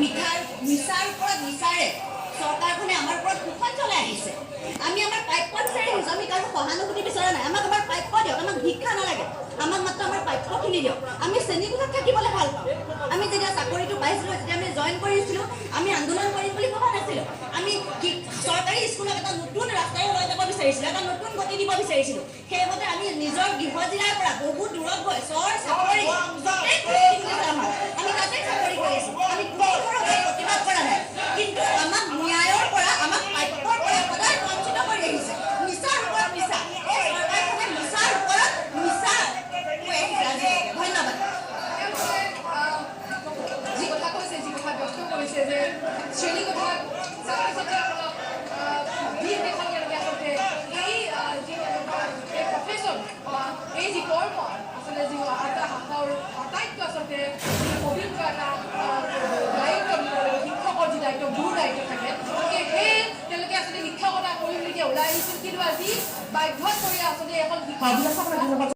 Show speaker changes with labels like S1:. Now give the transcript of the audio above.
S1: মিছাৰ ওপৰত মিছাৰে চৰকাৰখনে আমাৰ ওপৰত কুফল চলাই আহিছে। আমি আমাৰ প্ৰাপ্য বিচাৰি আহিছোঁ, আমি কাৰো সহানুভূতি বিচৰা নাই। আমাক আমাৰ প্ৰাপ্য দিয়ক, আমাক ভিক্ষা নালাগে, আমাক মাত্ৰ আমাৰ প্ৰাপ্যখিনি দিয়ক। আমি শ্ৰেণীকোঠাত থাকিবলৈ ভাল পাওঁ। আমি যেতিয়া চাকৰিটো পাইছিলোঁ, যেতিয়া আমি জইন কৰিছিলোঁ, আমি আন্দোলন কৰিম বুলি ভবা নাছিলোঁ। আমি চৰকাৰী স্কুলক এটা নতুন ৰাস্তাৰে লৈ যাব বিচাৰিছিলোঁ, এটা নতুন গতি দিব বিচাৰিছিলোঁ। সেইমতে আমি নিজৰ গৃহ জিলাৰ পৰা বহুত দূৰত গৈ চাকৰি আমি তাতে চাকৰি কৰি আছোঁ। আমি কোনো ধৰণৰ প্ৰতিবাদ কৰা নাই, কিন্তু আমাক ন্যায়ৰ পৰা, আমাক প্ৰাপ্যৰ পৰা সদায় বঞ্চিত কৰি আহিছে। মিছাৰ ওপৰত মিছা, এই চৰকাৰখনে মিছাৰ ওপৰত মিছা কৈ আহিছে আজিলৈকে। ধন্যবাদ।
S2: যি কথা কৈছে, যি কথা ব্যক্ত কৰিছে যে শ্ৰেণীকোঠাত ছাত্ৰ ছাত্ৰীসকলক দি দেখাব লাগে, আচলতে এই যি প্ৰফেশ্যন বা এই যি কৰ্ম আচলতে যি আটাইতকৈ আচলতে পবিত্ৰ এটা দায়িত্ব দিব লাগিব। শিক্ষকৰ যি দায়িত্ব, গুৰু দায়িত্ব থাকে, গতিকে সেই তেওঁলোকে আচলতে শিক্ষকতা কৰিম বুলি ওলাই আহিছিল, কিন্তু আজি বাধ্যত পৰি আচলতে এখন শিক্ষক